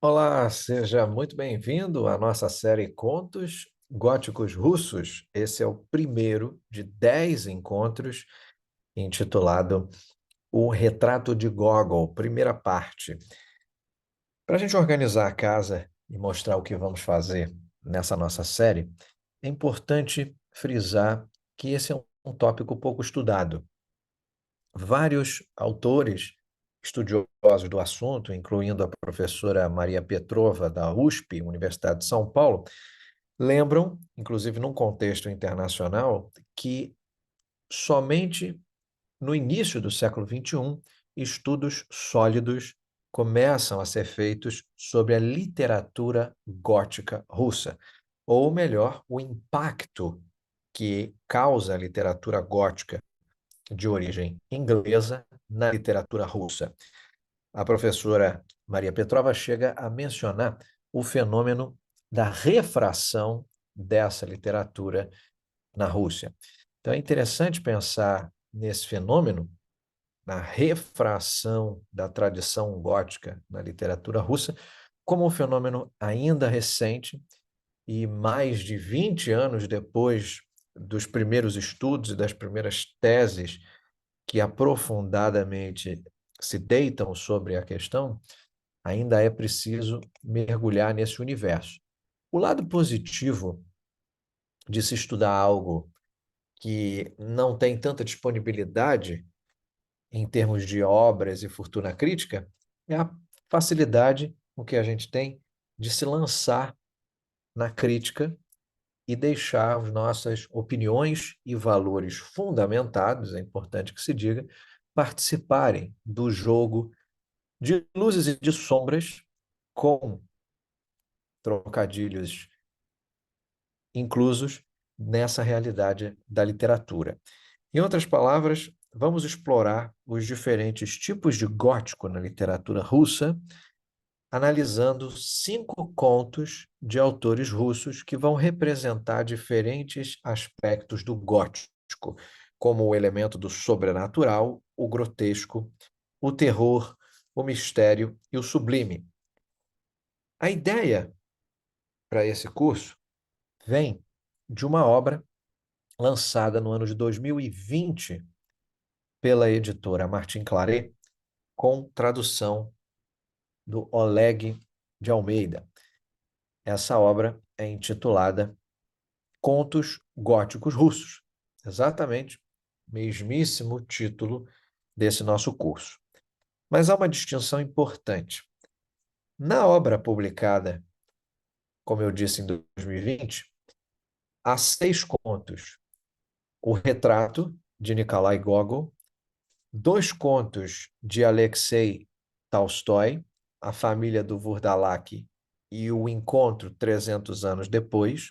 Olá, seja muito bem-vindo à nossa série Contos Góticos Russos. Esse é o primeiro de 10 encontros, intitulado O Retrato de Gogol, primeira parte. Para a gente organizar a casa e mostrar o que vamos fazer nessa nossa série, é importante frisar que esse é um tópico pouco estudado. Vários autores estudiosos do assunto, incluindo a professora Maria Petrova, da USP, Universidade de São Paulo, lembram, inclusive num contexto internacional, que somente no início do século XXI, estudos sólidos começam a ser feitos sobre a literatura gótica russa, ou melhor, o impacto que causa a literatura gótica de origem inglesa na literatura russa. A professora Maria Petrova chega a mencionar o fenômeno da refração dessa literatura na Rússia. Então é interessante pensar nesse fenômeno, na refração da tradição gótica na literatura russa, como um fenômeno ainda recente e mais de 20 anos depois dos primeiros estudos e das primeiras teses que aprofundadamente se deitam sobre a questão, ainda é preciso mergulhar nesse universo. O lado positivo de se estudar algo que não tem tanta disponibilidade em termos de obras e fortuna crítica é a facilidade com que a gente tem de se lançar na crítica e deixar as nossas opiniões e valores fundamentados, é importante que se diga, participarem do jogo de luzes e de sombras, com trocadilhos inclusos nessa realidade da literatura. Em outras palavras, vamos explorar os diferentes tipos de gótico na literatura russa, analisando 5 contos de autores russos que vão representar diferentes aspectos do gótico, como o elemento do sobrenatural, o grotesco, o terror, o mistério e o sublime. A ideia para esse curso vem de uma obra lançada no ano de 2020 pela editora Martin Claret, com tradução do Oleg de Almeida. Essa obra é intitulada Contos Góticos Russos, exatamente, mesmíssimo título desse nosso curso. Mas há uma distinção importante. Na obra publicada, como eu disse, em 2020, há 6 contos. O Retrato, de Nikolai Gogol, 2 contos de Alexei Tolstói, A Família do Vurdalak e O Encontro 300 anos depois,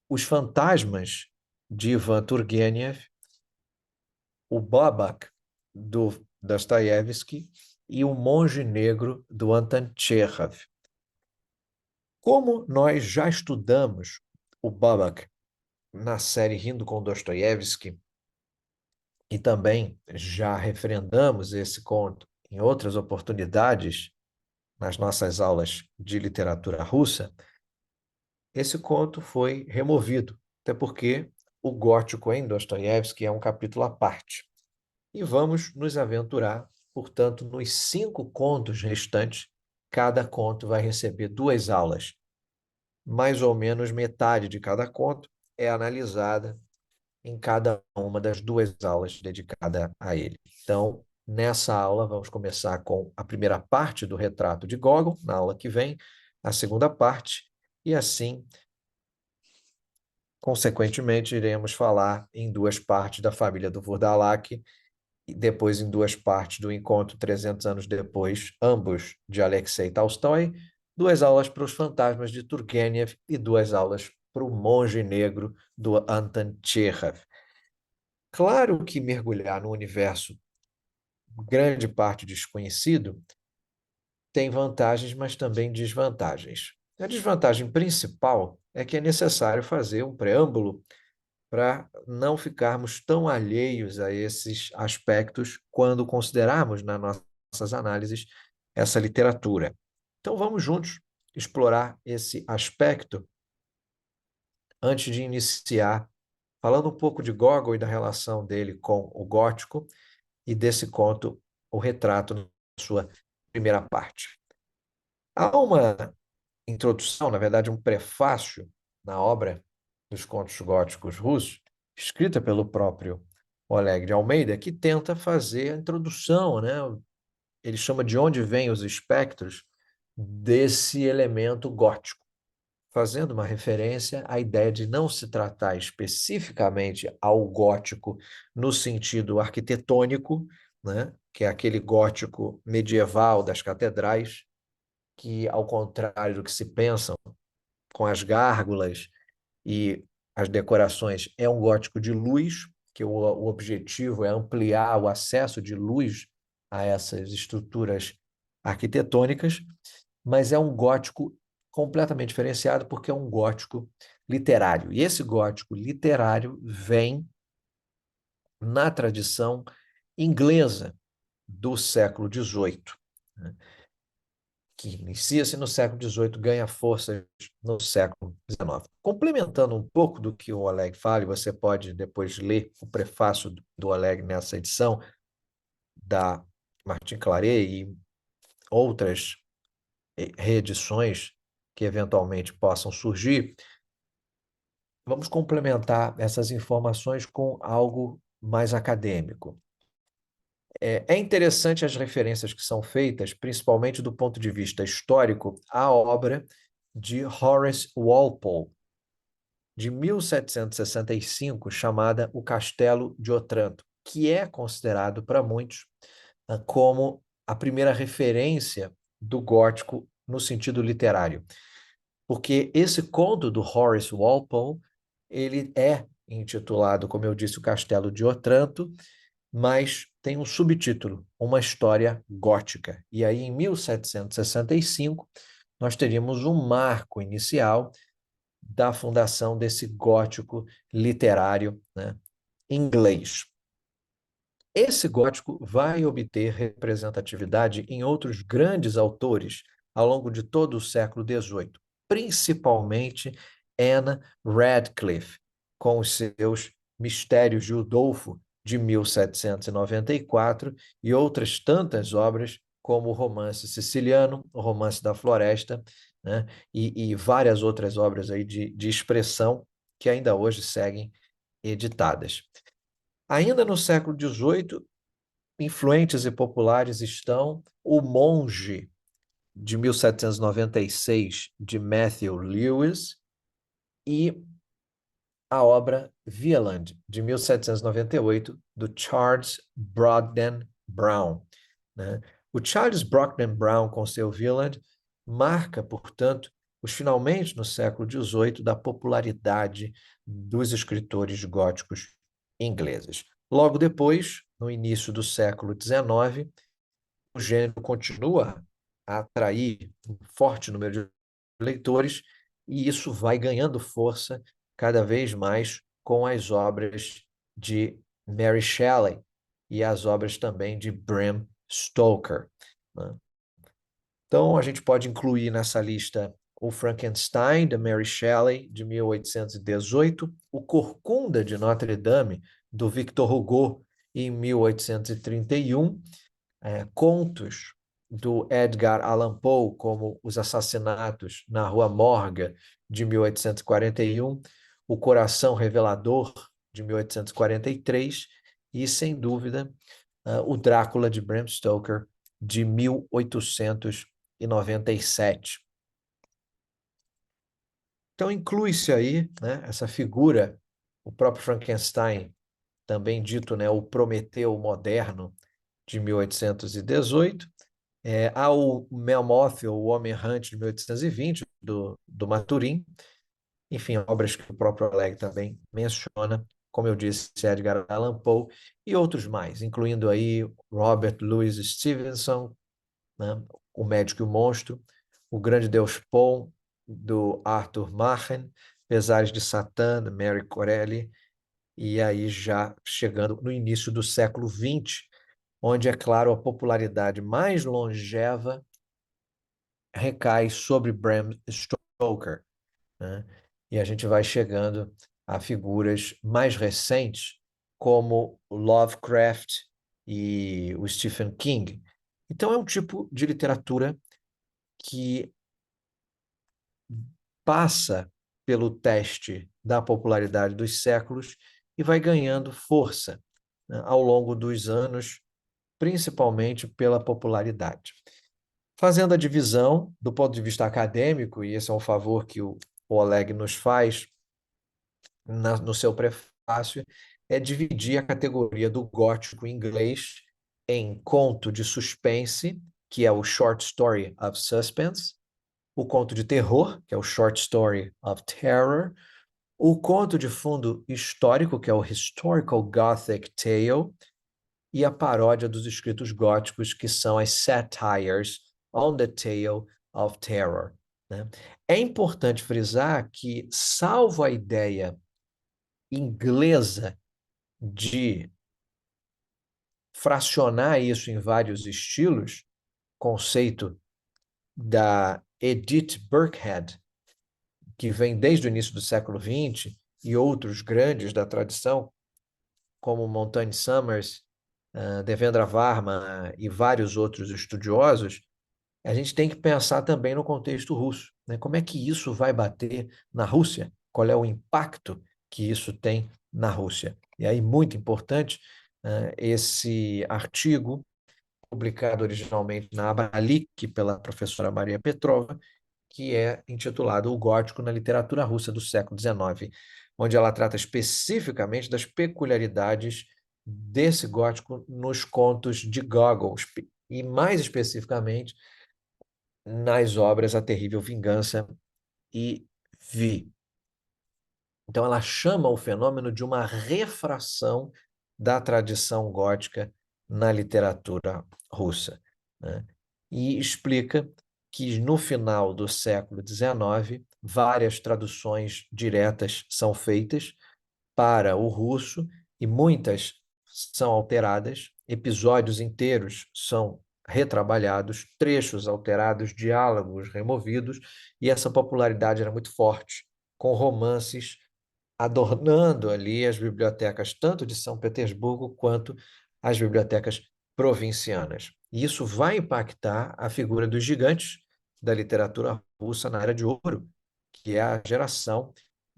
Os Fantasmas, de Ivan Turgenev, O Babak, do Dostoiévski, e O Monge Negro, do Anton Chekhov. Como nós já estudamos o Babak na série Rindo com Dostoiévski, e também já referendamos esse conto em outras oportunidades nas nossas aulas de literatura russa, esse conto foi removido, até porque o gótico em Dostoiévski é um capítulo à parte. E vamos nos aventurar, portanto, nos 5 contos restantes. Cada conto vai receber 2 aulas. Mais ou menos metade de cada conto é analisada em cada uma das 2 aulas dedicada a ele. Então, nessa aula, vamos começar com a primeira parte do retrato de Gogol, na aula que vem, a segunda parte, e assim, consequentemente, iremos falar em 2 partes da família do Vurdalak, e depois em 2 partes do Encontro 300 anos depois, ambos de Alexei Tolstói, 2 aulas para os Fantasmas de Turgenev e 2 aulas para o Monge Negro do Anton Chekhov. Claro que mergulhar no universo grande parte desconhecido tem vantagens, mas também desvantagens. A desvantagem principal é que é necessário fazer um preâmbulo para não ficarmos tão alheios a esses aspectos quando considerarmos nas nossas análises essa literatura. Então vamos juntos explorar esse aspecto antes de iniciar, falando um pouco de Gogol e da relação dele com o gótico e desse conto, O Retrato, na sua primeira parte. Há uma introdução, na verdade, um prefácio na obra dos contos góticos russos, escrita pelo próprio Oleg de Almeida, que tenta fazer a introdução, né? Ele chama de onde vêm os espectros desse elemento gótico, fazendo uma referência à ideia de não se tratar especificamente ao gótico no sentido arquitetônico, né? Que é aquele gótico medieval das catedrais, que, ao contrário do que se pensa, com as gárgulas e as decorações, é um gótico de luz, que o objetivo é ampliar o acesso de luz a essas estruturas arquitetônicas, mas é um gótico completamente diferenciado porque é um gótico literário. E esse gótico literário vem na tradição inglesa do século XVIII, né, que inicia-se no século XVIII, ganha força no século XIX. Complementando um pouco do que o Oleg fala, e você pode depois ler o prefácio do Oleg nessa edição da Martin Claret e outras reedições que eventualmente possam surgir, vamos complementar essas informações com algo mais acadêmico. É interessante as referências que são feitas, principalmente do ponto de vista histórico, à obra de Horace Walpole, de 1765, chamada O Castelo de Otranto, que é considerado para muitos como a primeira referência do gótico no sentido literário. Porque esse conto do Horace Walpole, ele é intitulado, como eu disse, O Castelo de Otranto, mas tem um subtítulo, Uma História Gótica. E aí, em 1765, nós teríamos um marco inicial da fundação desse gótico literário, né, inglês. Esse gótico vai obter representatividade em outros grandes autores ao longo de todo o século XVIII, principalmente Anne Radcliffe, com os seus Mistérios de Udolfo, de 1794, e outras tantas obras, como o Romance Siciliano, o Romance da Floresta, né, e várias outras obras aí de expressão que ainda hoje seguem editadas. Ainda no século XVIII, influentes e populares estão O Monge, de 1796, de Matthew Lewis, e a obra Wieland, de 1798, do Charles Brogden Brown, né? O Charles Brogden Brown, com seu Wieland, marca, portanto, os finalmente no século XVIII da popularidade dos escritores góticos ingleses. Logo depois, no início do século XIX, o gênero continua a atrair um forte número de leitores e isso vai ganhando força cada vez mais com as obras de Mary Shelley e as obras também de Bram Stoker, né? Então, a gente pode incluir nessa lista o Frankenstein, de Mary Shelley, de 1818, o Corcunda de Notre Dame, do Victor Hugo, em 1831, contos do Edgar Allan Poe, como Os Assassinatos na Rua Morga, de 1841, O Coração Revelador, de 1843, e, sem dúvida, o Drácula, de Bram Stoker, de 1897. Então, inclui-se aí, né, essa figura, o próprio Frankenstein, também dito, né, o Prometeu moderno, de 1818, há o Melmoth, o Homem Errante, de 1820, do Maturin, enfim, obras que o próprio Oleg também menciona, como eu disse, Edgar Allan Poe, e outros mais, incluindo aí Robert Louis Stevenson, né, O Médico e o Monstro, O Grande Deus Poe, do Arthur Machen, Pesares de Satã, de Mary Corelli, e aí já chegando no início do século XX, onde, é claro, a popularidade mais longeva recai sobre Bram Stoker, né? E a gente vai chegando a figuras mais recentes, como o Lovecraft e o Stephen King. Então, é um tipo de literatura que passa pelo teste da popularidade dos séculos e vai ganhando força, né, ao longo dos anos, principalmente pela popularidade. Fazendo a divisão do ponto de vista acadêmico, e esse é um favor que o Oleg nos faz no seu prefácio, é dividir a categoria do gótico inglês em conto de suspense, que é o Short Story of Suspense, o conto de terror, que é o Short Story of Terror, o conto de fundo histórico, que é o Historical Gothic Tale, e a paródia dos escritos góticos, que são as Satires on the Tale of Terror, né? É importante frisar que, salvo a ideia inglesa de fracionar isso em vários estilos, conceito da Edith Burkhead, que vem desde o início do século XX, e outros grandes da tradição, como Montaigne Summers, Devendra Varma e vários outros estudiosos, a gente tem que pensar também no contexto russo, né? Como é que isso vai bater na Rússia? Qual é o impacto que isso tem na Rússia? E aí, muito importante, esse artigo, publicado originalmente na Abralik pela professora Maria Petrova, que é intitulado O Gótico na Literatura Russa do século XIX, onde ela trata especificamente das peculiaridades desse gótico nos contos de Gogol, e mais especificamente nas obras A Terrível Vingança e Vi. Então, ela chama o fenômeno de uma refração da tradição gótica na literatura russa, né? E explica que no final do século XIX, várias traduções diretas são feitas para o russo e muitas são alteradas, episódios inteiros são retrabalhados, trechos alterados, diálogos removidos, e essa popularidade era muito forte, com romances adornando ali as bibliotecas tanto de São Petersburgo quanto as bibliotecas provincianas. E isso vai impactar a figura dos gigantes da literatura russa na Era de Ouro, que é a geração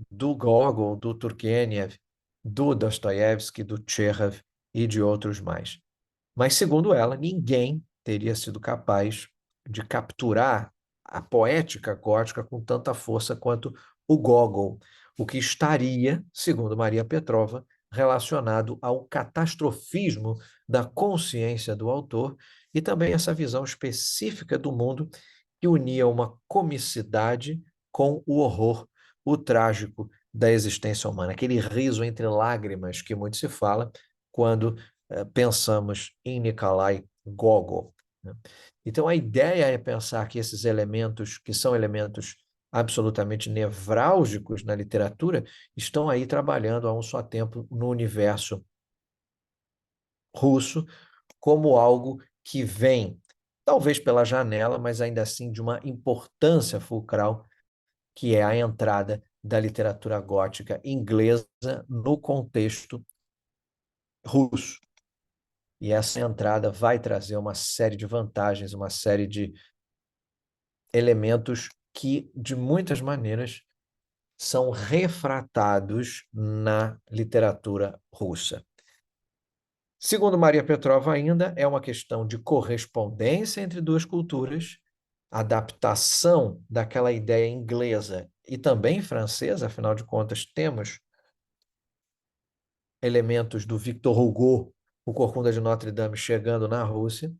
do Gogol, do Turgenev, do Dostoiévski, do Tchekhov e de outros mais. Mas, segundo ela, ninguém teria sido capaz de capturar a poética gótica com tanta força quanto o Gogol, o que estaria, segundo Maria Petrova, relacionado ao catastrofismo da consciência do autor e também essa visão específica do mundo que unia uma comicidade com o horror, o trágico da existência humana, aquele riso entre lágrimas que muito se fala quando pensamos em Nikolai Gogol, né? Então, a ideia é pensar que esses elementos, que são elementos absolutamente nevrálgicos na literatura, estão aí trabalhando a um só tempo no universo russo, como algo que vem, talvez pela janela, mas ainda assim de uma importância fulcral, que é a entrada da literatura gótica inglesa no contexto russo. E essa entrada vai trazer uma série de vantagens, uma série de elementos que, de muitas maneiras, são refratados na literatura russa. Segundo Maria Petrova, ainda é uma questão de correspondência entre duas culturas, adaptação daquela ideia inglesa e também francesa, afinal de contas, temos elementos do Victor Hugo, o Corcunda de Notre Dame, chegando na Rússia,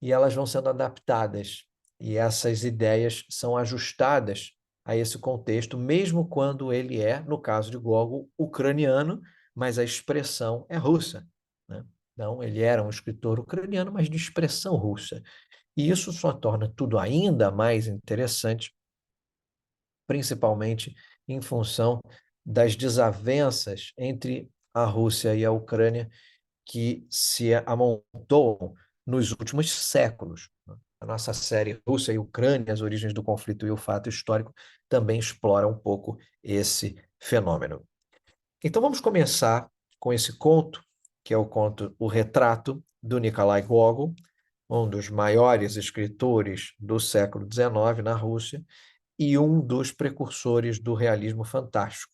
e elas vão sendo adaptadas. E essas ideias são ajustadas a esse contexto, mesmo quando ele é, no caso de Gogol, ucraniano, mas a expressão é russa, né? Então, ele era um escritor ucraniano, mas de expressão russa. E isso só torna tudo ainda mais interessante, principalmente em função das desavenças entre a Rússia e a Ucrânia que se amontoam nos últimos séculos. nossa série Rússia e Ucrânia, as origens do conflito e o fato histórico, também explora um pouco esse fenômeno. Então vamos começar com esse conto, que é o conto O Retrato, do Nikolai Gogol, um dos maiores escritores do século XIX na Rússia e um dos precursores do realismo fantástico.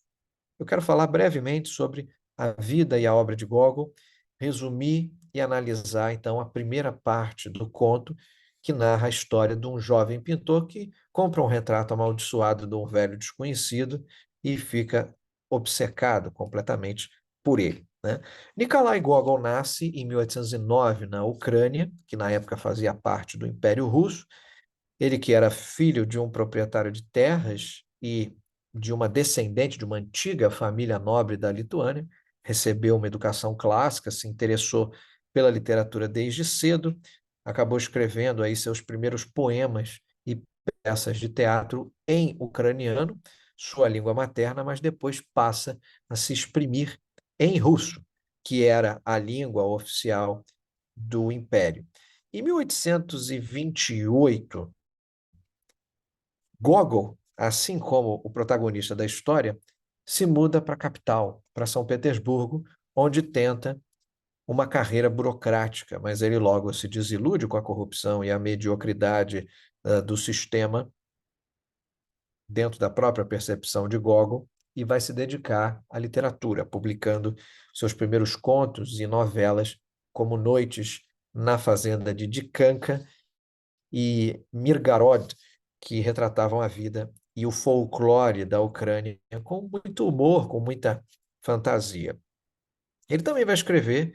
Eu quero falar brevemente sobre a vida e a obra de Gogol, resumir e analisar, então, a primeira parte do conto, que narra a história de um jovem pintor que compra um retrato amaldiçoado de um velho desconhecido e fica obcecado completamente por ele, né? Nikolai Gogol nasce em 1809 na Ucrânia, que na época fazia parte do Império Russo. Ele que era filho de um proprietário de terras e de uma descendente de uma antiga família nobre da Lituânia, recebeu uma educação clássica, se interessou pela literatura desde cedo, acabou escrevendo aí seus primeiros poemas e peças de teatro em ucraniano, sua língua materna, mas depois passa a se exprimir em russo, que era a língua oficial do Império. Em 1828, Gogol, assim como o protagonista da história, se muda para a capital, para São Petersburgo, onde tenta uma carreira burocrática, mas ele logo se desilude com a corrupção e a mediocridade do sistema dentro da própria percepção de Gogol e vai se dedicar à literatura, publicando seus primeiros contos e novelas, como Noites na Fazenda de Dikanka e Mirgorod, que retratavam a vida e o folclore da Ucrânia com muito humor, com muita fantasia. Ele também vai escrever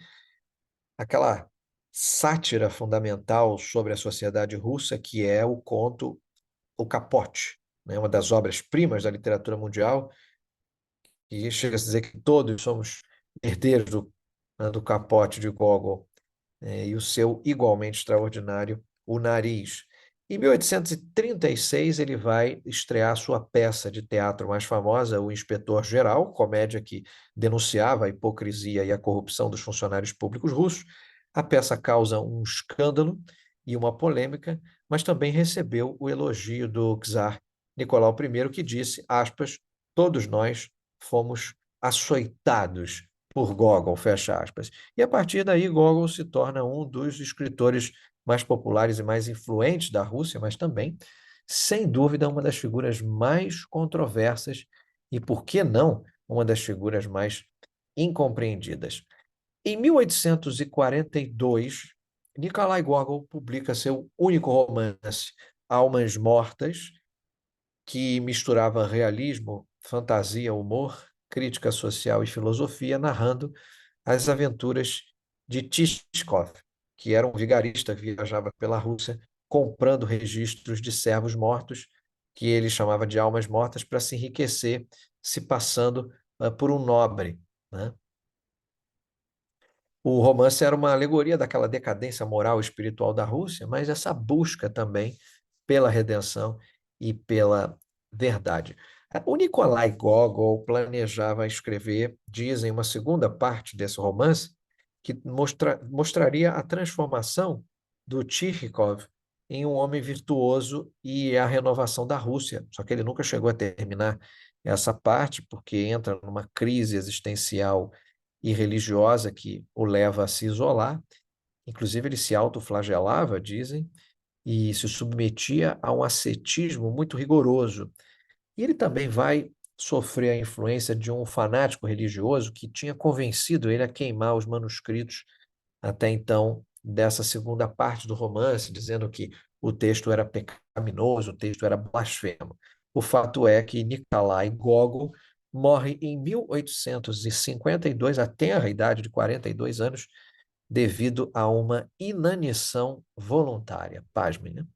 aquela sátira fundamental sobre a sociedade russa, que é o conto O Capote, né? Uma das obras-primas da literatura mundial, e chega a dizer que todos somos herdeiros do Capote de Gogol, e o seu igualmente extraordinário O Nariz. Em 1836, ele vai estrear sua peça de teatro mais famosa, O Inspetor Geral, comédia que denunciava a hipocrisia e a corrupção dos funcionários públicos russos. A peça causa um escândalo e uma polêmica, mas também recebeu o elogio do czar Nicolau I, que disse, aspas, todos nós fomos açoitados por Gogol, fecha aspas. E a partir daí, Gogol se torna um dos escritores mais populares e mais influentes da Rússia, mas também, sem dúvida, uma das figuras mais controversas e, por que não, uma das figuras mais incompreendidas. Em 1842, Nikolai Gogol publica seu único romance, Almas Mortas, que misturava realismo, fantasia, humor, crítica social e filosofia, narrando as aventuras de Tishkov, que era um vigarista que viajava pela Rússia comprando registros de servos mortos, que ele chamava de almas mortas, para se enriquecer, se passando por um nobre, né? O romance era uma alegoria daquela decadência moral e espiritual da Rússia, mas essa busca também pela redenção e pela verdade. O Nikolai Gogol planejava escrever, dizem, uma segunda parte desse romance, que mostraria a transformação do Tchikov em um homem virtuoso e a renovação da Rússia. Só que ele nunca chegou a terminar essa parte, porque entra numa crise existencial e religiosa que o leva a se isolar. Inclusive, ele se autoflagelava, dizem, e se submetia a um ascetismo muito rigoroso. E ele também vai sofrer a influência de um fanático religioso que tinha convencido ele a queimar os manuscritos até então dessa segunda parte do romance, dizendo que o texto era pecaminoso, o texto era blasfemo. O fato é que Nikolai Gogol morre em 1852, até a idade de 42 anos, devido a uma inanição voluntária. Pasmem, né?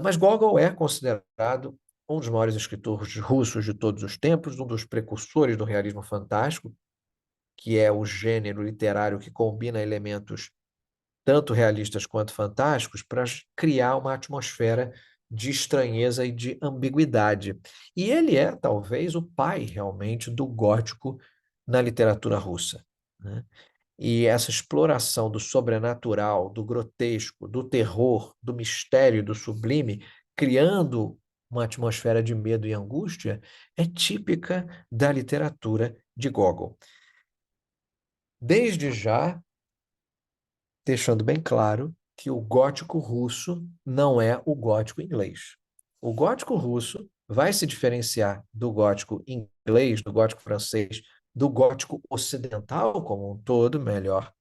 Mas Gogol é considerado um dos maiores escritores russos de todos os tempos, um dos precursores do realismo fantástico, que é o gênero literário que combina elementos tanto realistas quanto fantásticos, para criar uma atmosfera de estranheza e de ambiguidade. E ele é, talvez, o pai realmente do gótico na literatura russa, né? E essa exploração do sobrenatural, do grotesco, do terror, do mistério, do sublime, criando uma atmosfera de medo e angústia, é típica da literatura de Gogol. Desde já, deixando bem claro que o gótico russo não é o gótico inglês. O gótico russo vai se diferenciar do gótico inglês, do gótico francês, do gótico ocidental como um todo, melhor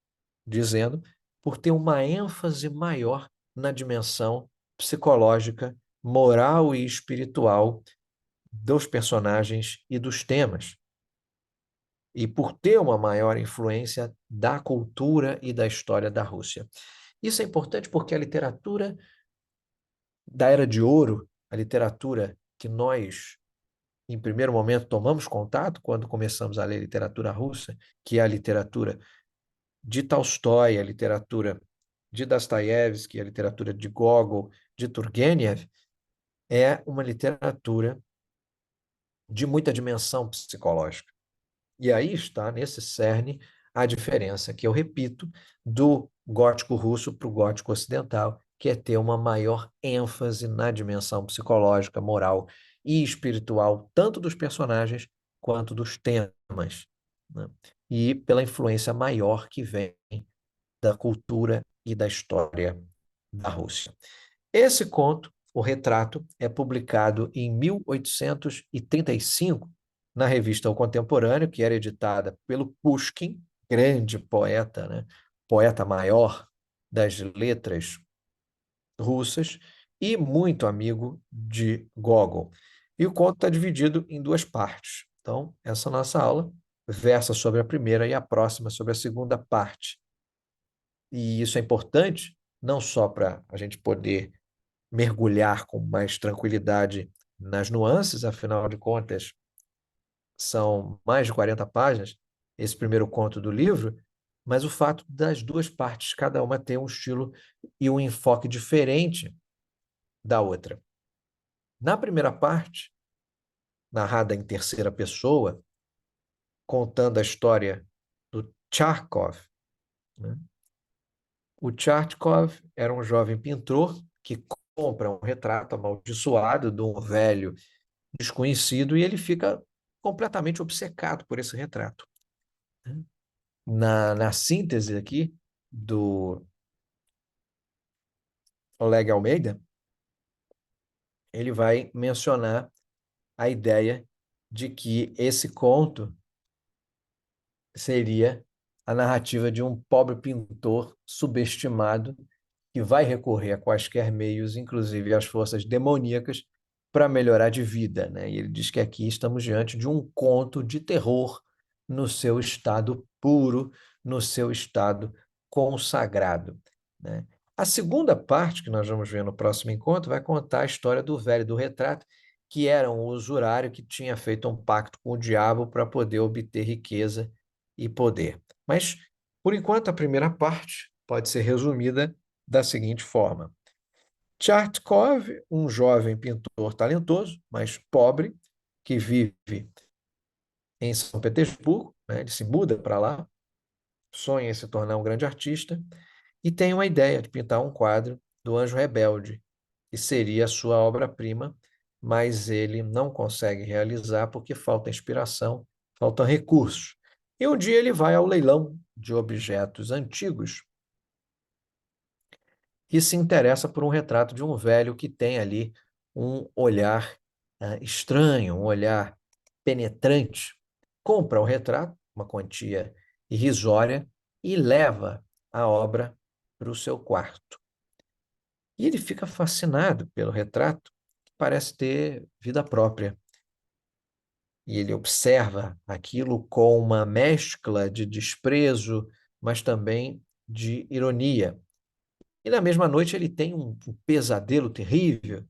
dizendo, por ter uma ênfase maior na dimensão psicológica, moral e espiritual dos personagens e dos temas, e por ter uma maior influência da cultura e da história da Rússia. Isso é importante porque a literatura da Era de Ouro, a literatura que nós, em primeiro momento, tomamos contato quando começamos a ler literatura russa, que é a literatura de Tolstói, a literatura de Dostoiévski, a literatura de Gogol, de Turgenev, é uma literatura de muita dimensão psicológica. E aí está, nesse cerne, a diferença, que eu repito, do gótico russo para o gótico ocidental, que é ter uma maior ênfase na dimensão psicológica, moral e espiritual, tanto dos personagens quanto dos temas, né? E pela influência maior que vem da cultura e da história da Rússia. Esse conto, O Retrato, é publicado em 1835 na revista O Contemporâneo, que era editada pelo Pushkin, grande poeta, né? Poeta maior das letras russas e muito amigo de Gogol. E o conto está dividido em duas partes. Então, essa nossa aula versa sobre a primeira e a próxima sobre a segunda parte. E isso é importante não só para a gente poder mergulhar com mais tranquilidade nas nuances, afinal de contas, são mais de 40 páginas, esse primeiro conto do livro, mas o fato das duas partes, cada uma ter um estilo e um enfoque diferente da outra. Na primeira parte, narrada em terceira pessoa, contando a história do Tcharkov, né? O Tcharkov era um jovem pintor que compra um retrato amaldiçoado de um velho desconhecido e ele fica completamente obcecado por esse retrato. Na síntese aqui do Oleg Almeida, ele vai mencionar a ideia de que esse conto seria a narrativa de um pobre pintor subestimado que vai recorrer a quaisquer meios, inclusive às forças demoníacas, para melhorar de vida, né? E ele diz que aqui estamos diante de um conto de terror no seu estado puro, no seu estado consagrado, né? A segunda parte, que nós vamos ver no próximo encontro, vai contar a história do velho do retrato, que era um usurário que tinha feito um pacto com o diabo para poder obter riqueza e poder. Mas, por enquanto, a primeira parte pode ser resumida da seguinte forma: Tchartkov, um jovem pintor talentoso, mas pobre, que vive em São Petersburgo, né? Ele se muda para lá, sonha em se tornar um grande artista e tem uma ideia de pintar um quadro do Anjo Rebelde, que seria a sua obra-prima, mas ele não consegue realizar porque falta inspiração, faltam recursos. E um dia ele vai ao leilão de objetos antigos e se interessa por um retrato de um velho que tem ali um olhar estranho, um olhar penetrante. Compra o retrato, uma quantia irrisória, e leva a obra para o seu quarto. E ele fica fascinado pelo retrato, que parece ter vida própria. E ele observa aquilo com uma mescla de desprezo, mas também de ironia. E na mesma noite ele tem um pesadelo terrível,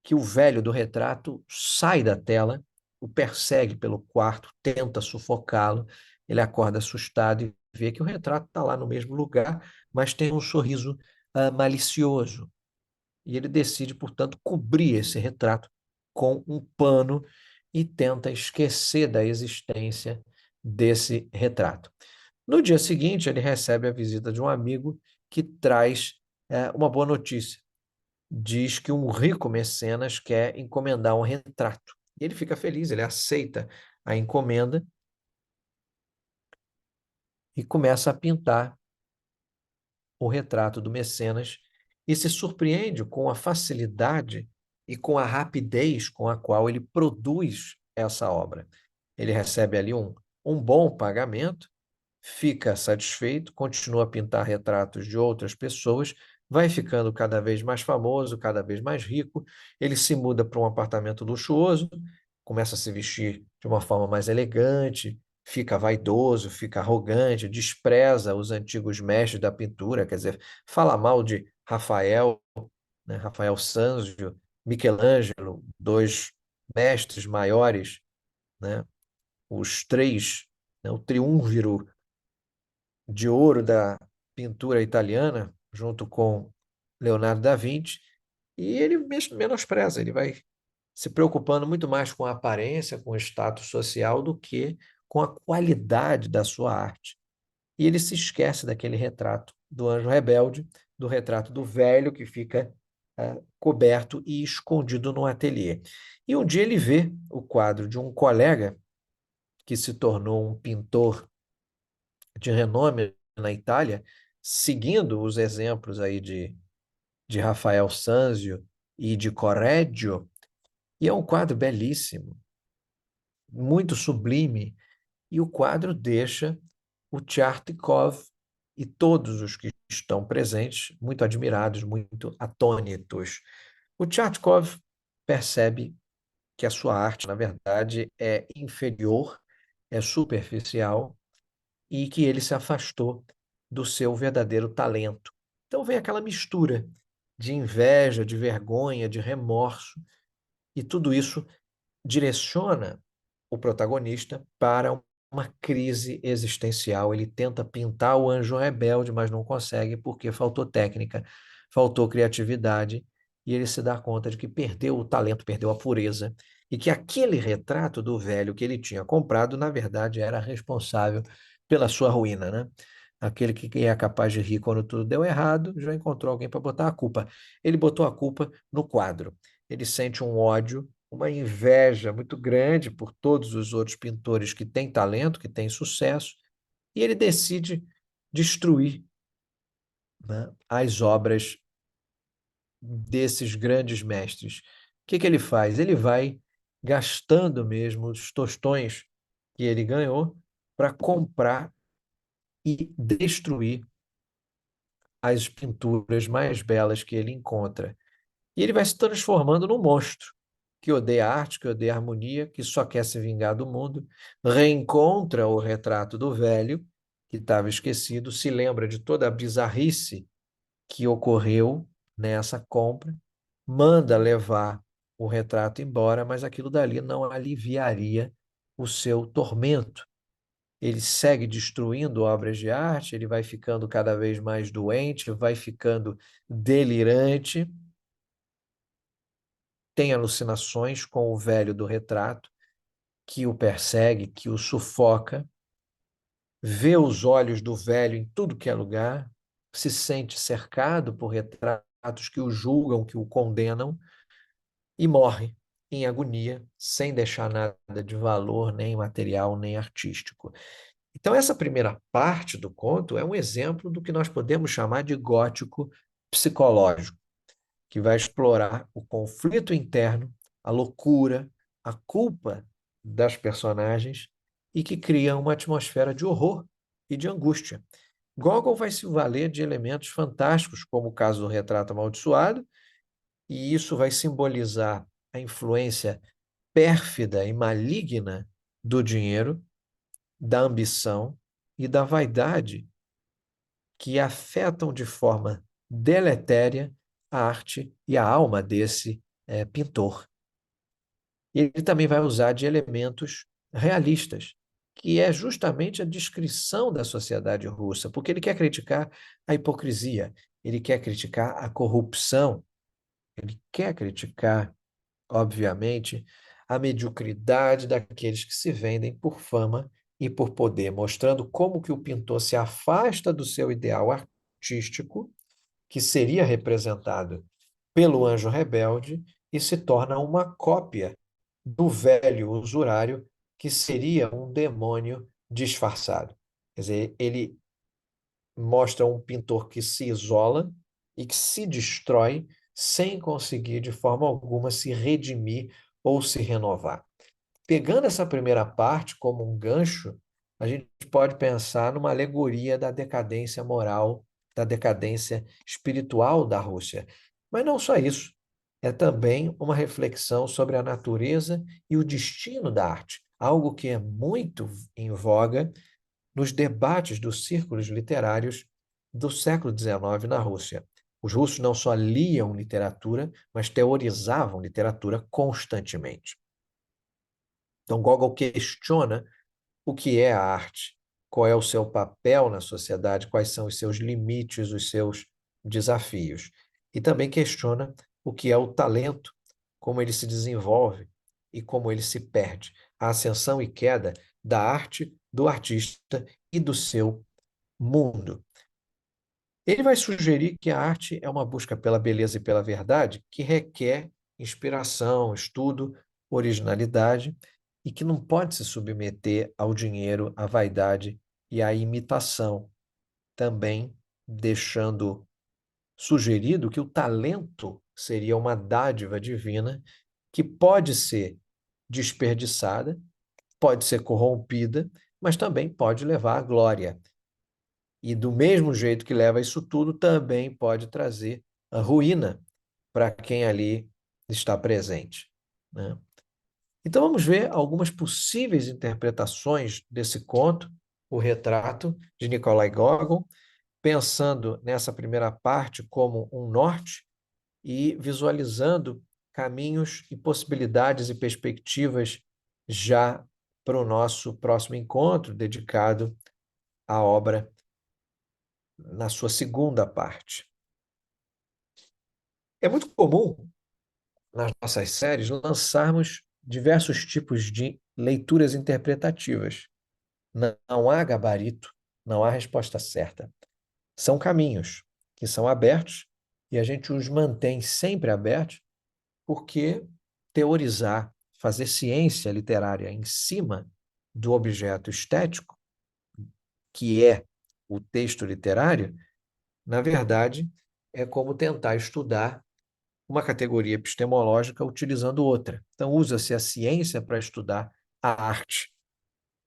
que o velho do retrato sai da tela, o persegue pelo quarto, tenta sufocá-lo. Ele acorda assustado e vê que o retrato está lá no mesmo lugar, mas tem um sorriso malicioso. E ele decide, portanto, cobrir esse retrato com um pano e tenta esquecer da existência desse retrato. No dia seguinte, ele recebe a visita de um amigo que traz uma boa notícia. Diz que um rico mecenas quer encomendar um retrato. E ele fica feliz, ele aceita a encomenda e começa a pintar o retrato do mecenas e se surpreende com a facilidade e com a rapidez com a qual ele produz essa obra. Ele recebe ali um bom pagamento, fica satisfeito, continua a pintar retratos de outras pessoas, vai ficando cada vez mais famoso, cada vez mais rico. Ele se muda para um apartamento luxuoso, começa a se vestir de uma forma mais elegante, fica vaidoso, fica arrogante, despreza os antigos mestres da pintura, quer dizer, fala mal de Rafael, né, Rafael Sanzio, Michelangelo, dois mestres maiores, né, os três, né, o triunviro de ouro da pintura italiana, junto com Leonardo da Vinci, e ele menospreza, ele vai se preocupando muito mais com a aparência, com o status social, do que com a qualidade da sua arte. E ele se esquece daquele retrato do anjo rebelde, do retrato do velho que fica coberto e escondido no ateliê. E um dia ele vê o quadro de um colega que se tornou um pintor de renome na Itália, seguindo os exemplos aí de Rafael Sanzio e de Correggio, e é um quadro belíssimo, muito sublime, e o quadro deixa o Tchartkov e todos os que estão presentes muito admirados, muito atônitos. O Tchartkov percebe que a sua arte, na verdade, é inferior, é superficial, e que ele se afastou do seu verdadeiro talento. Então vem aquela mistura de inveja, de vergonha, de remorso, e tudo isso direciona o protagonista para uma crise existencial. Ele tenta pintar o anjo rebelde, mas não consegue porque faltou técnica, faltou criatividade, e ele se dá conta de que perdeu o talento, perdeu a pureza, e que aquele retrato do velho que ele tinha comprado, na verdade, era responsável pela sua ruína, né? Aquele que é capaz de rir quando tudo deu errado, já encontrou alguém para botar a culpa. Ele botou a culpa no quadro. Ele sente um ódio, uma inveja muito grande por todos os outros pintores que têm talento, que têm sucesso, e ele decide destruir, né, as obras desses grandes mestres. O que que ele faz? Ele vai gastando mesmo os tostões que ele ganhou para comprar e destruir as pinturas mais belas que ele encontra. E ele vai se transformando num monstro que odeia a arte, que odeia a harmonia, que só quer se vingar do mundo, reencontra o retrato do velho, que estava esquecido, se lembra de toda a bizarrice que ocorreu nessa compra, manda levar o retrato embora, mas aquilo dali não aliviaria o seu tormento. Ele segue destruindo obras de arte, ele vai ficando cada vez mais doente, vai ficando delirante, tem alucinações com o velho do retrato, que o persegue, que o sufoca, vê os olhos do velho em tudo que é lugar, se sente cercado por retratos que o julgam, que o condenam, e morre em agonia, sem deixar nada de valor, nem material, nem artístico. Então, essa primeira parte do conto é um exemplo do que nós podemos chamar de gótico psicológico, que vai explorar o conflito interno, a loucura, a culpa das personagens e que cria uma atmosfera de horror e de angústia. Gogol vai se valer de elementos fantásticos, como o caso do retrato amaldiçoado, e isso vai simbolizar a influência pérfida e maligna do dinheiro, da ambição e da vaidade que afetam de forma deletéria a arte e a alma desse pintor. E ele também vai usar de elementos realistas, que é justamente a descrição da sociedade russa, porque ele quer criticar a hipocrisia, ele quer criticar a corrupção, ele quer criticar, obviamente, a mediocridade daqueles que se vendem por fama e por poder, mostrando como que o pintor se afasta do seu ideal artístico, que seria representado pelo anjo rebelde, e se torna uma cópia do velho usurário, que seria um demônio disfarçado. Quer dizer, ele mostra um pintor que se isola e que se destrói sem conseguir de forma alguma se redimir ou se renovar. Pegando essa primeira parte como um gancho, a gente pode pensar numa alegoria da decadência moral, da decadência espiritual da Rússia. Mas não só isso, é também uma reflexão sobre a natureza e o destino da arte, algo que é muito em voga nos debates dos círculos literários do século XIX na Rússia. Os russos não só liam literatura, mas teorizavam literatura constantemente. Então, Gogol questiona o que é a arte, qual é o seu papel na sociedade, quais são os seus limites, os seus desafios. E também questiona o que é o talento, como ele se desenvolve e como ele se perde, a ascensão e queda da arte, do artista e do seu mundo. Ele vai sugerir que a arte é uma busca pela beleza e pela verdade que requer inspiração, estudo, originalidade e que não pode se submeter ao dinheiro, à vaidade e à imitação, também deixando sugerido que o talento seria uma dádiva divina que pode ser desperdiçada, pode ser corrompida, mas também pode levar à glória. E do mesmo jeito que leva isso tudo, também pode trazer a ruína para quem ali está presente, né? Então vamos ver algumas possíveis interpretações desse conto, O Retrato, de Nikolai Gogol, pensando nessa primeira parte como um norte e visualizando caminhos e possibilidades e perspectivas já para o nosso próximo encontro, dedicado à obra na sua segunda parte. É muito comum nas nossas séries lançarmos diversos tipos de leituras interpretativas. Não há gabarito, não há resposta certa. São caminhos que são abertos e a gente os mantém sempre abertos porque teorizar, fazer ciência literária em cima do objeto estético, que é o texto literário, na verdade, é como tentar estudar uma categoria epistemológica utilizando outra. Então, usa-se a ciência para estudar a arte.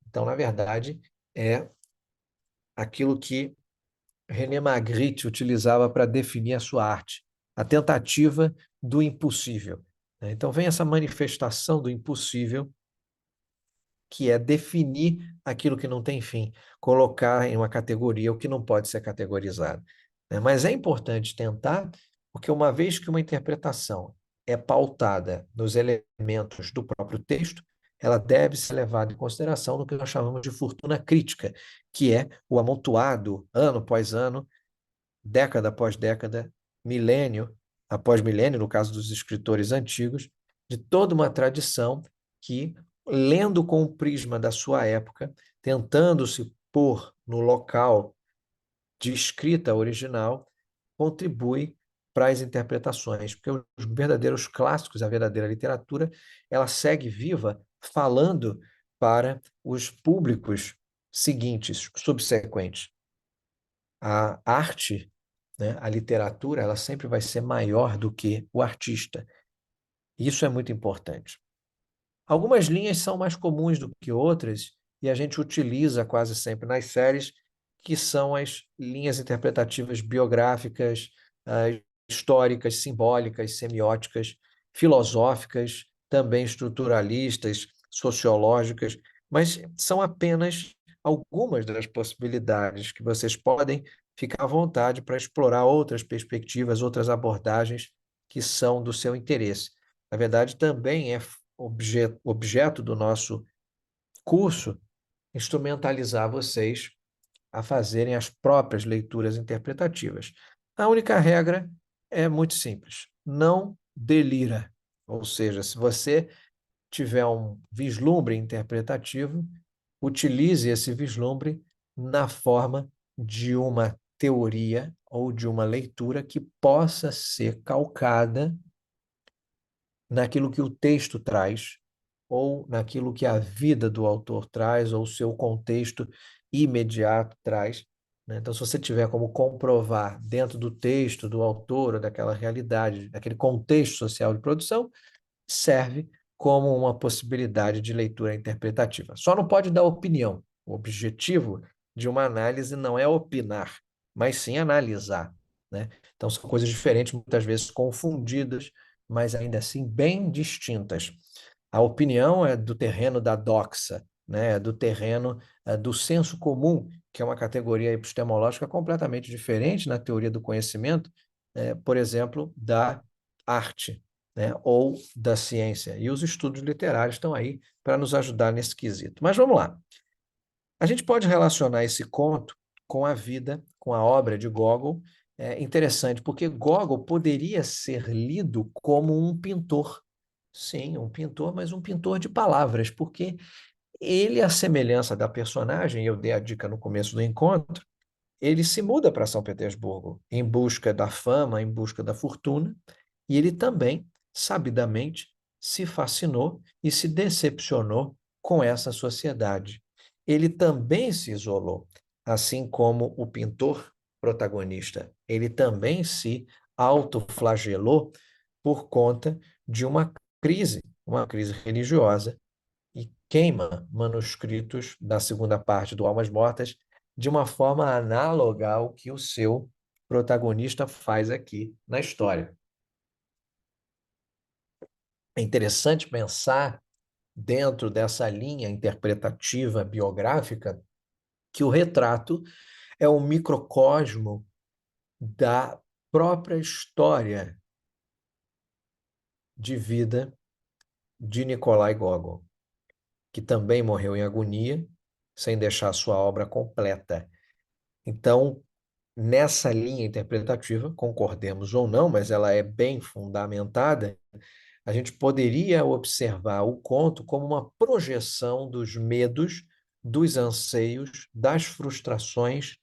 Então, na verdade, é aquilo que René Magritte utilizava para definir a sua arte, a tentativa do impossível. Então, vem essa manifestação do impossível, que é definir aquilo que não tem fim, colocar em uma categoria o que não pode ser categorizado. Mas é importante tentar, porque uma vez que uma interpretação é pautada nos elementos do próprio texto, ela deve ser levada em consideração no que nós chamamos de fortuna crítica, que é o amontoado, ano após ano, década após década, milênio após milênio, no caso dos escritores antigos, de toda uma tradição que, lendo com o prisma da sua época, tentando se pôr no local de escrita original, contribui para as interpretações, porque os verdadeiros clássicos, a verdadeira literatura, ela segue viva falando para os públicos seguintes, subsequentes. A arte, né, a literatura, ela sempre vai ser maior do que o artista. Isso é muito importante. Algumas linhas são mais comuns do que outras, e a gente utiliza quase sempre nas séries, que são as linhas interpretativas biográficas, históricas, simbólicas, semióticas, filosóficas, também estruturalistas, sociológicas, mas são apenas algumas das possibilidades que vocês podem ficar à vontade para explorar outras perspectivas, outras abordagens que são do seu interesse. Na verdade, também é objeto do nosso curso instrumentalizar vocês a fazerem as próprias leituras interpretativas. A única regra é muito simples: não delira. Ou seja, se você tiver um vislumbre interpretativo, utilize esse vislumbre na forma de uma teoria ou de uma leitura que possa ser calcada naquilo que o texto traz, ou naquilo que a vida do autor traz, ou o seu contexto imediato traz, né? Então, se você tiver como comprovar dentro do texto do autor, ou daquela realidade, daquele contexto social de produção, serve como uma possibilidade de leitura interpretativa. Só não pode dar opinião. O objetivo de uma análise não é opinar, mas sim analisar, né? Então são coisas diferentes, muitas vezes confundidas, mas ainda assim bem distintas. A opinião é do terreno da doxa, né? É do terreno do senso comum, que é uma categoria epistemológica completamente diferente na teoria do conhecimento, por exemplo, da arte, né, ou da ciência. E os estudos literários estão aí para nos ajudar nesse quesito. Mas vamos lá. A gente pode relacionar esse conto com a vida, com a obra de Gogol. É interessante, porque Gogol poderia ser lido como um pintor. Sim, um pintor, mas um pintor de palavras, porque ele, à semelhança da personagem, eu dei a dica no começo do encontro, ele se muda para São Petersburgo em busca da fama, em busca da fortuna, e ele também, sabidamente, se fascinou e se decepcionou com essa sociedade. Ele também se isolou, assim como o pintor protagonista. Ele também se autoflagelou por conta de uma crise religiosa, e queima manuscritos da segunda parte do Almas Mortas de uma forma análoga ao que o seu protagonista faz aqui na história. É interessante pensar, dentro dessa linha interpretativa biográfica, que o retrato é um microcosmo da própria história de vida de Nikolai Gogol, que também morreu em agonia, sem deixar sua obra completa. Então, nessa linha interpretativa, concordemos ou não, mas ela é bem fundamentada, a gente poderia observar o conto como uma projeção dos medos, dos anseios, das frustrações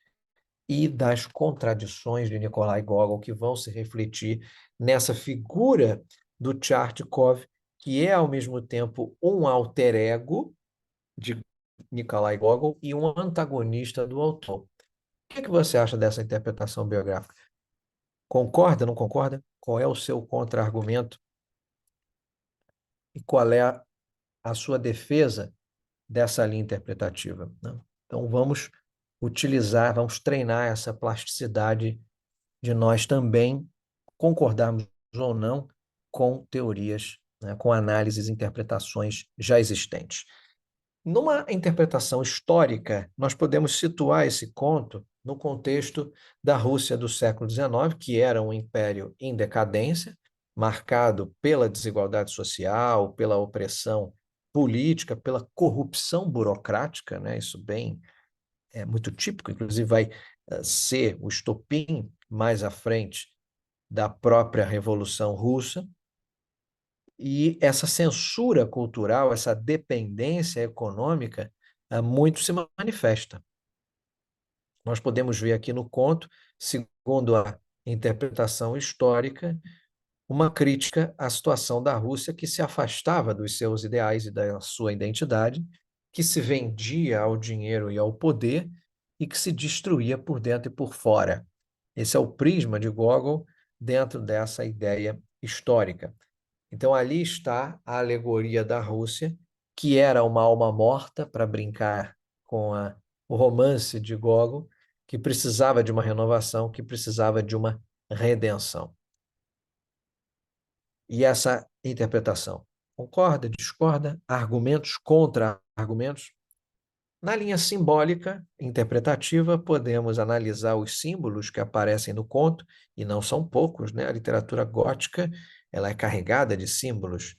e das contradições de Nikolai Gogol, que vão se refletir nessa figura do Tchartkov, que é, ao mesmo tempo, um alter ego de Nikolai Gogol e um antagonista do autor. O que é que você acha dessa interpretação biográfica? Concorda, não concorda? Qual é o seu contra-argumento e qual é a sua defesa dessa linha interpretativa, né? Então, vamos utilizar, vamos treinar essa plasticidade de nós também concordarmos ou não com teorias, né, com análises e interpretações já existentes. Numa interpretação histórica, nós podemos situar esse conto no contexto da Rússia do século XIX, que era um império em decadência, marcado pela desigualdade social, pela opressão política, pela corrupção burocrática, né? Isso bem é muito típico, inclusive vai ser o estopim mais à frente da própria Revolução Russa. E essa censura cultural, essa dependência econômica, muito se manifesta. Nós podemos ver aqui no conto, segundo a interpretação histórica, uma crítica à situação da Rússia que se afastava dos seus ideais e da sua identidade, que se vendia ao dinheiro e ao poder e que se destruía por dentro e por fora. Esse é o prisma de Gogol dentro dessa ideia histórica. Então, ali está a alegoria da Rússia, que era uma alma morta, para brincar com o romance de Gogol, que precisava de uma renovação, que precisava de uma redenção. E essa interpretação, concorda, discorda? Argumentos contra argumentos? Na linha simbólica, interpretativa, podemos analisar os símbolos que aparecem no conto, e não são poucos, né? A literatura gótica, ela é carregada de símbolos.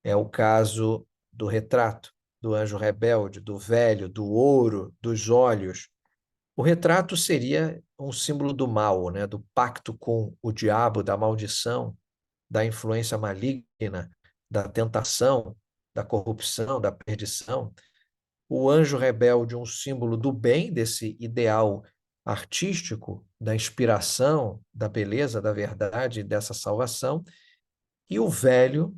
É o caso do retrato, do anjo rebelde, do velho, do ouro, dos olhos. O retrato seria um símbolo do mal, né? Do pacto com o diabo, da maldição, da influência maligna, da tentação, da corrupção, da perdição. o anjo rebelde um símbolo do bem, desse ideal artístico, da inspiração, da beleza, da verdade, dessa salvação, e o velho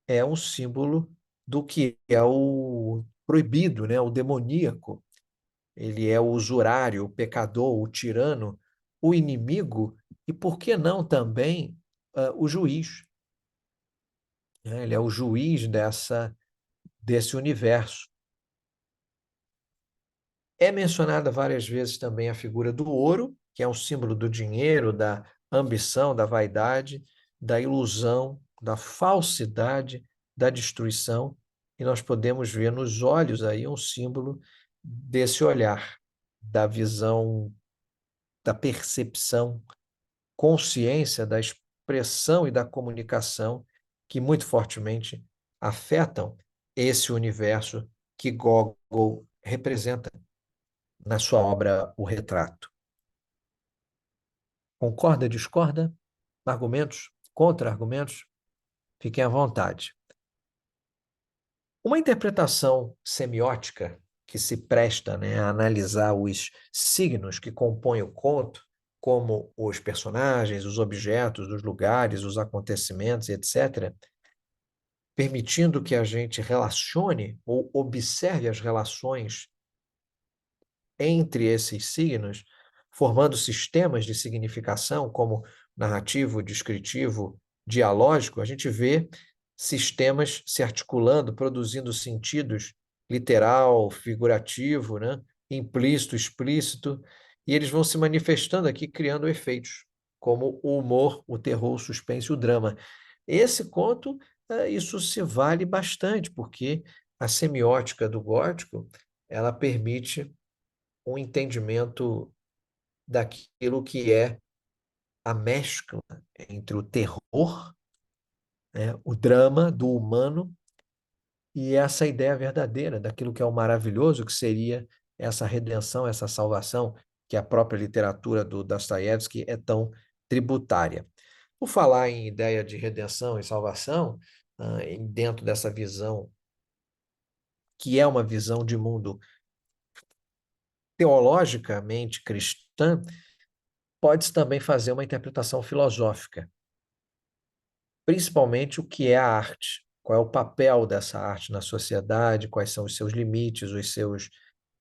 é um símbolo do que é o proibido, né? O demoníaco. Ele é o usurário, o pecador, o tirano, o inimigo e, por que não, também o juiz, né? Ele é o juiz desse universo. É mencionada várias vezes também a figura do ouro, que é um símbolo do dinheiro, da ambição, da vaidade, da ilusão, da falsidade, da destruição, e nós podemos ver nos olhos aí um símbolo desse olhar, da visão, da percepção, consciência, da expressão e da comunicação que muito fortemente afetam esse universo que Gogol representa na sua obra O Retrato. Concorda, discorda? Argumentos? Contra-argumentos? Fiquem à vontade. Uma interpretação semiótica que se presta, né, a analisar os signos que compõem o conto, como os personagens, os objetos, os lugares, os acontecimentos, etc., permitindo que a gente relacione ou observe as relações entre esses signos, formando sistemas de significação, como narrativo, descritivo, dialógico, a gente vê sistemas se articulando, produzindo sentidos literal, figurativo, né? Implícito, explícito, e eles vão se manifestando aqui, criando efeitos, como o humor, o terror, o suspense e o drama. Esse conto, isso se vale bastante, porque a semiótica do gótico, ela permite um entendimento daquilo que é a mescla entre o terror, né, o drama do humano e essa ideia verdadeira daquilo que é o maravilhoso, que seria essa redenção, essa salvação, que a própria literatura do Dostoiévski é tão tributária. Por falar em ideia de redenção e salvação, dentro dessa visão, que é uma visão de mundo teologicamente cristã, pode-se também fazer uma interpretação filosófica, principalmente o que é a arte, qual é o papel dessa arte na sociedade, quais são os seus limites, os seus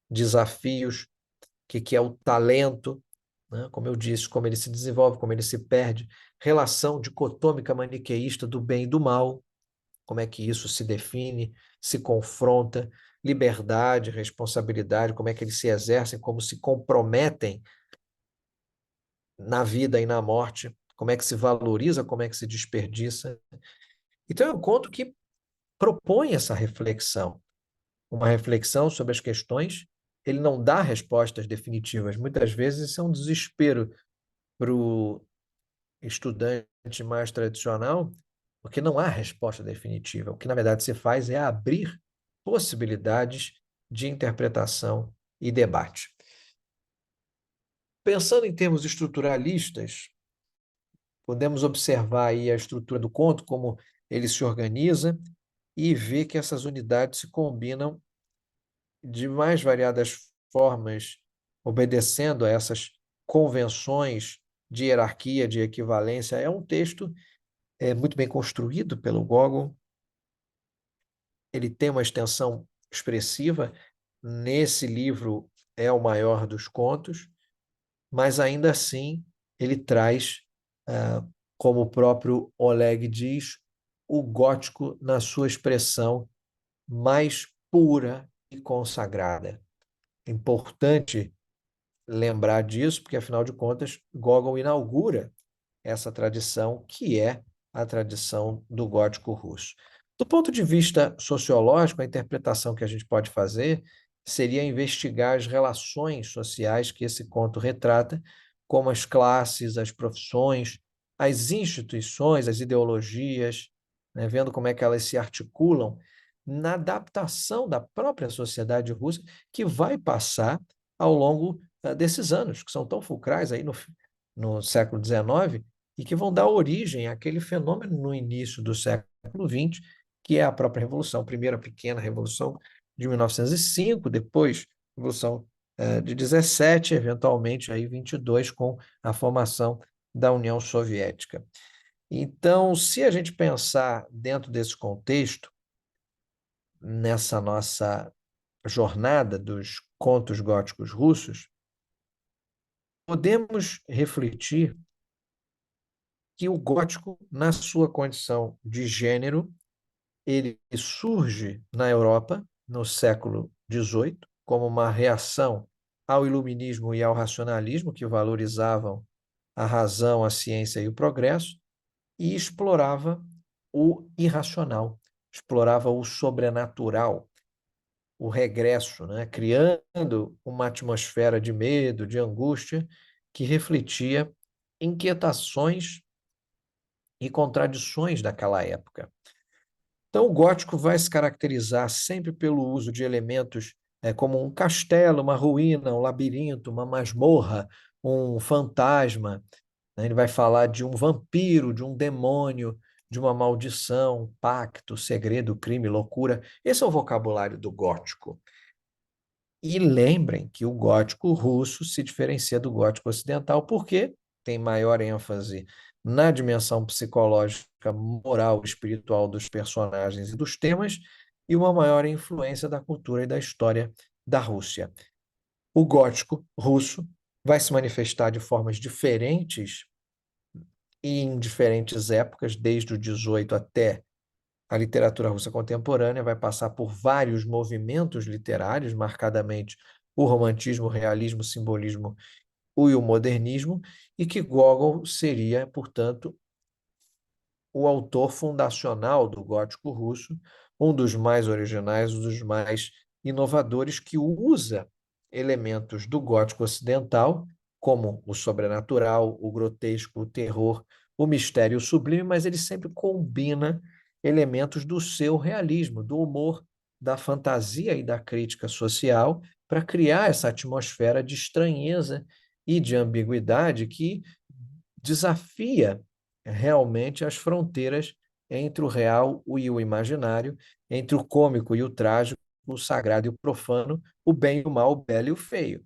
desafios, o que é o talento, né? Como eu disse, como ele se desenvolve, como ele se perde, relação dicotômica maniqueísta do bem e do mal, como é que isso se define, se confronta, liberdade, responsabilidade, como é que eles se exercem, como se comprometem na vida e na morte, como é que se valoriza, como é que se desperdiça. Então, é um conto que propõe essa reflexão, uma reflexão sobre as questões. Ele não dá respostas definitivas. Muitas vezes isso é um desespero para o estudante mais tradicional, porque não há resposta definitiva. O que, na verdade, se faz é abrir possibilidades de interpretação e debate. Pensando em termos estruturalistas, podemos observar aí a estrutura do conto, como ele se organiza, e ver que essas unidades se combinam de mais variadas formas, obedecendo a essas convenções de hierarquia, de equivalência. É um texto muito bem construído pelo Gogol, ele tem uma extensão expressiva, nesse livro é o maior dos contos, mas ainda assim ele traz, como o próprio Oleg diz, o gótico na sua expressão mais pura e consagrada. É importante lembrar disso, porque, afinal de contas, Gogol inaugura essa tradição, que é a tradição do gótico russo. Do ponto de vista sociológico, a interpretação que a gente pode fazer seria investigar as relações sociais que esse conto retrata, como as classes, as profissões, as instituições, as ideologias, né, vendo como é que elas se articulam na adaptação da própria sociedade russa, que vai passar ao longo desses anos, que são tão fulcrais aí no século XIX, e que vão dar origem àquele fenômeno no início do século XX, que é a própria Revolução, a primeira pequena Revolução de 1905, depois Revolução de 17, eventualmente aí 22 com a formação da União Soviética. Então, se a gente pensar dentro desse contexto, nessa nossa jornada dos contos góticos russos, podemos refletir que o gótico, na sua condição de gênero, ele surge na Europa no século XVIII como uma reação ao iluminismo e ao racionalismo, que valorizavam a razão, a ciência e o progresso, e explorava o irracional, explorava o sobrenatural, o regresso, né? Criando uma atmosfera de medo, de angústia, que refletia inquietações e contradições daquela época. Então, o gótico vai se caracterizar sempre pelo uso de elementos como um castelo, uma ruína, um labirinto, uma masmorra, um fantasma, né? Ele vai falar de um vampiro, de um demônio, de uma maldição, um pacto, segredo, crime, loucura. Esse é o vocabulário do gótico. E lembrem que o gótico russo se diferencia do gótico ocidental porque tem maior ênfase na dimensão psicológica, moral, espiritual dos personagens e dos temas, e uma maior influência da cultura e da história da Rússia. O gótico russo vai se manifestar de formas diferentes e em diferentes épocas, desde o 18 até a literatura russa contemporânea, vai passar por vários movimentos literários, marcadamente o romantismo, o realismo, o simbolismo e o modernismo, e que Gogol seria, portanto, o autor fundacional do gótico russo, um dos mais originais, um dos mais inovadores, que usa elementos do gótico ocidental, como o sobrenatural, o grotesco, o terror, o mistério, o sublime, mas ele sempre combina elementos do seu realismo, do humor, da fantasia e da crítica social, para criar essa atmosfera de estranheza e de ambiguidade que desafia realmente as fronteiras entre o real e o imaginário, entre o cômico e o trágico, o sagrado e o profano, o bem e o mal, o belo e o feio.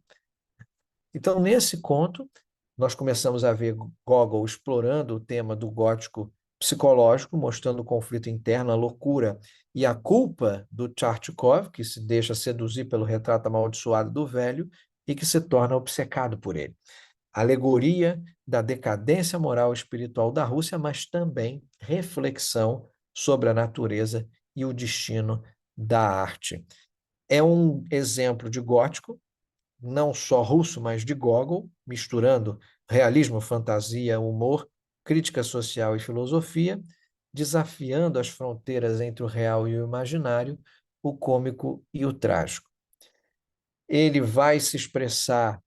Então, nesse conto, nós começamos a ver Gogol explorando o tema do gótico psicológico, mostrando o conflito interno, a loucura e a culpa do Tchartkov, que se deixa seduzir pelo retrato amaldiçoado do velho e que se torna obcecado por ele. Alegoria da decadência moral e espiritual da Rússia, mas também reflexão sobre a natureza e o destino da arte. É um exemplo de gótico, não só russo, mas de Gogol, misturando realismo, fantasia, humor, crítica social e filosofia, desafiando as fronteiras entre o real e o imaginário, o cômico e o trágico. Ele vai se expressar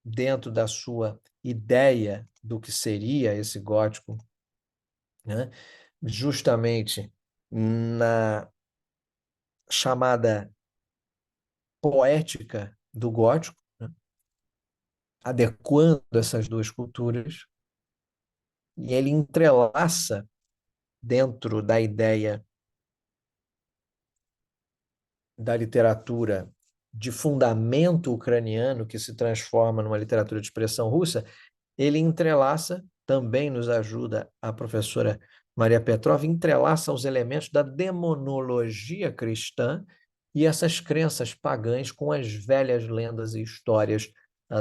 dentro da sua ideia do que seria esse gótico, né? Justamente na chamada poética do gótico, né? Adequando essas duas culturas, e ele entrelaça dentro da ideia da literatura de fundamento ucraniano, que se transforma numa literatura de expressão russa, ele entrelaça, também nos ajuda a professora Maria Petrova, entrelaça os elementos da demonologia cristã e essas crenças pagãs com as velhas lendas e histórias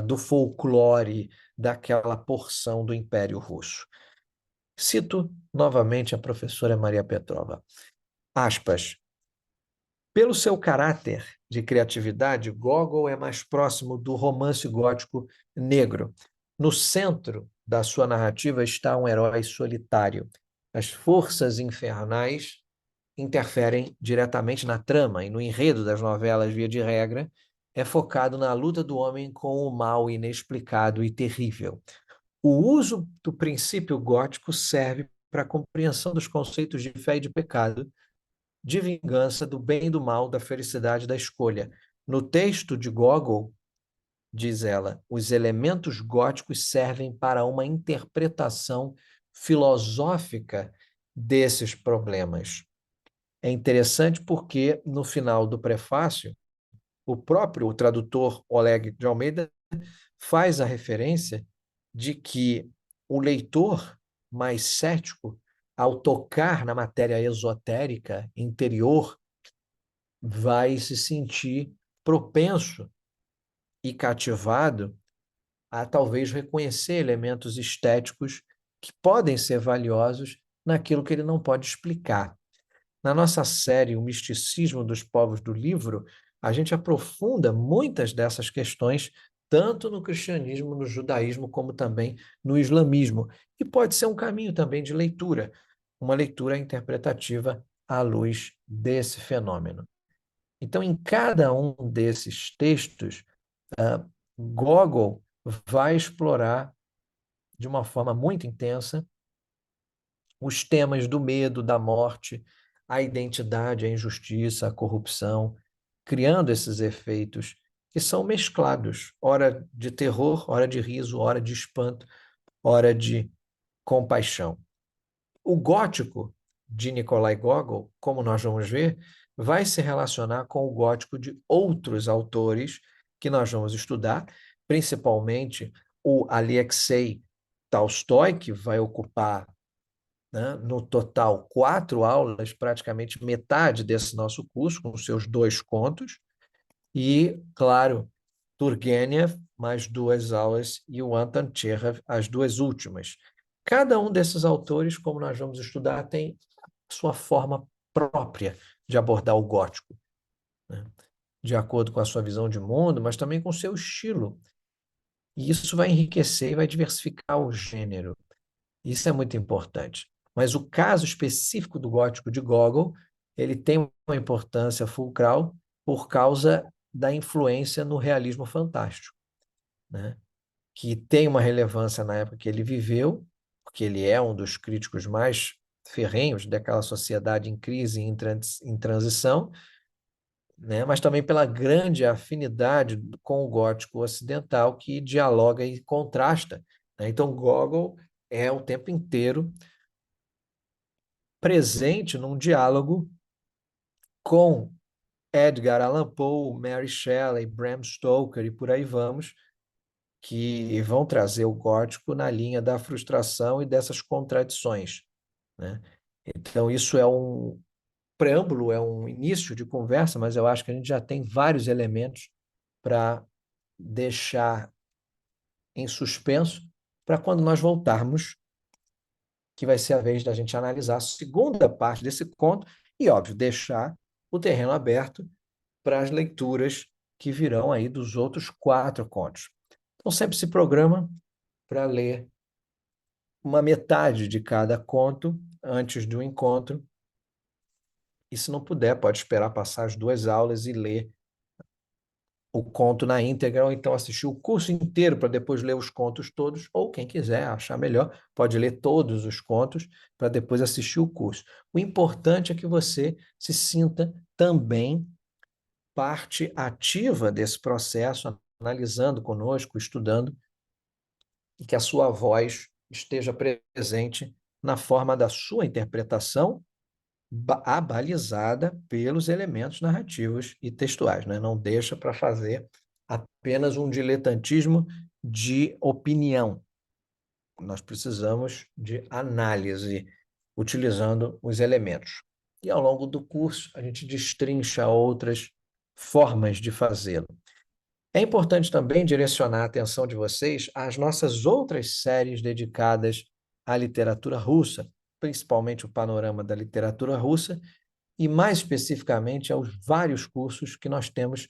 do folclore daquela porção do Império Russo. Cito novamente a professora Maria Petrova. Aspas. Pelo seu caráter de criatividade, Gogol é mais próximo do romance gótico negro. No centro da sua narrativa está um herói solitário. As forças infernais interferem diretamente na trama e no enredo das novelas, via de regra, é focado na luta do homem com o mal inexplicado e terrível. O uso do princípio gótico serve para a compreensão dos conceitos de fé e de pecado, de vingança, do bem e do mal, da felicidade e da escolha. No texto de Gogol, diz ela, os elementos góticos servem para uma interpretação filosófica desses problemas. É interessante porque, no final do prefácio, o próprio tradutor Oleg de Almeida faz a referência de que o leitor mais cético, ao tocar na matéria esotérica interior, vai se sentir propenso e cativado a talvez reconhecer elementos estéticos que podem ser valiosos naquilo que ele não pode explicar. Na nossa série O Misticismo dos Povos do Livro, a gente aprofunda muitas dessas questões, tanto no cristianismo, no judaísmo, como também no islamismo. E pode ser um caminho também de leitura, uma leitura interpretativa à luz desse fenômeno. Então, em cada um desses textos, Gogol vai explorar de uma forma muito intensa os temas do medo, da morte, a identidade, a injustiça, a corrupção, criando esses efeitos que são mesclados, hora de terror, hora de riso, hora de espanto, hora de compaixão. O gótico de Nikolai Gogol, como nós vamos ver, vai se relacionar com o gótico de outros autores que nós vamos estudar, principalmente o Alexei Tolstói, que vai ocupar, né, no total 4 aulas, praticamente metade desse nosso curso, com seus 2 contos, e, claro, Turgenev, mais 2 aulas, e o Anton Chekhov, as 2 últimas. Cada um desses autores, como nós vamos estudar, tem sua forma própria de abordar o gótico, né? De acordo com a sua visão de mundo, mas também com o seu estilo. E isso vai enriquecer e vai diversificar o gênero. Isso é muito importante. Mas o caso específico do gótico de Gogol, ele tem uma importância fulcral por causa da influência no realismo fantástico, né? Que tem uma relevância na época que ele viveu, porque ele é um dos críticos mais ferrenhos daquela sociedade em crise, em transição, né? Mas também pela grande afinidade com o gótico ocidental que dialoga e contrasta, né? Então, Gogol é o tempo inteiro presente num diálogo com Edgar Allan Poe, Mary Shelley, Bram Stoker e por aí vamos, que vão trazer o gótico na linha da frustração e dessas contradições, né? Então, isso é um preâmbulo, é um início de conversa, mas eu acho que a gente já tem vários elementos para deixar em suspenso para quando nós voltarmos, que vai ser a vez da gente analisar a segunda parte desse conto e, óbvio, deixar o terreno aberto para as leituras que virão aí dos outros 4 contos. Então, sempre se programa para ler uma metade de cada conto antes do encontro, e se não puder, pode esperar passar as 2 aulas e ler o conto na íntegra, ou então assistir o curso inteiro para depois ler os contos todos, ou quem quiser achar melhor, pode ler todos os contos para depois assistir o curso. O importante é que você se sinta também parte ativa desse processo, analisando conosco, estudando, e que a sua voz esteja presente na forma da sua interpretação, abalizada pelos elementos narrativos e textuais, né? Não deixa para fazer apenas um diletantismo de opinião. Nós precisamos de análise, utilizando os elementos. E ao longo do curso, a gente destrincha outras formas de fazê-lo. É importante também direcionar a atenção de vocês às nossas outras séries dedicadas à literatura russa, principalmente o panorama da literatura russa, e mais especificamente aos vários cursos que nós temos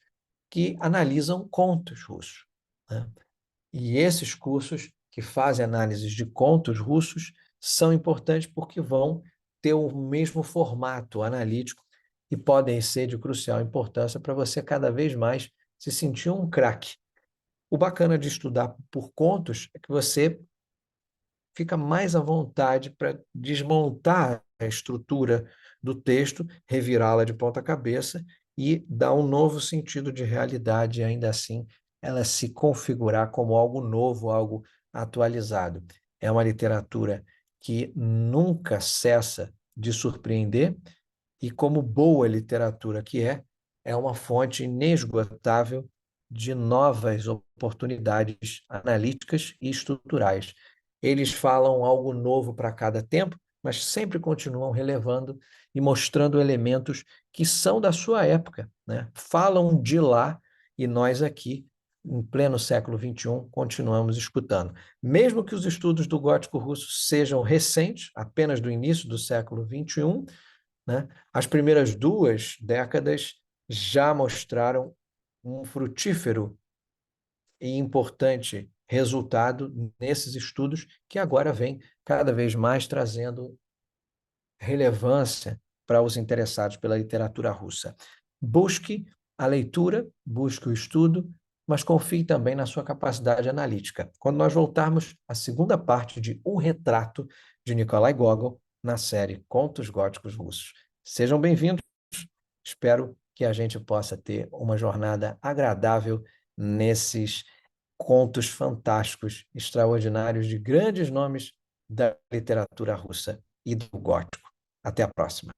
que analisam contos russos, né? E esses cursos que fazem análises de contos russos são importantes porque vão ter o mesmo formato analítico e podem ser de crucial importância para você cada vez mais se sentir um craque. O bacana de estudar por contos é que você fica mais à vontade para desmontar a estrutura do texto, revirá-la de ponta cabeça e dar um novo sentido de realidade, e ainda assim ela se configurar como algo novo, algo atualizado. É uma literatura que nunca cessa de surpreender, e como boa literatura que é uma fonte inesgotável de novas oportunidades analíticas e estruturais. Eles falam algo novo para cada tempo, mas sempre continuam relevando e mostrando elementos que são da sua época, né? Falam de lá e nós aqui, em pleno século XXI, continuamos escutando. Mesmo que os estudos do gótico russo sejam recentes, apenas do início do século XXI, né? As primeiras 2 décadas já mostraram um frutífero e importante resultado nesses estudos que agora vem cada vez mais trazendo relevância para os interessados pela literatura russa. Busque a leitura, busque o estudo, mas confie também na sua capacidade analítica. Quando nós voltarmos à segunda parte de Um Retrato de Nikolai Gogol, na série Contos Góticos Russos. Sejam bem-vindos, espero que a gente possa ter uma jornada agradável nesses contos fantásticos, extraordinários de grandes nomes da literatura russa e do gótico. Até a próxima.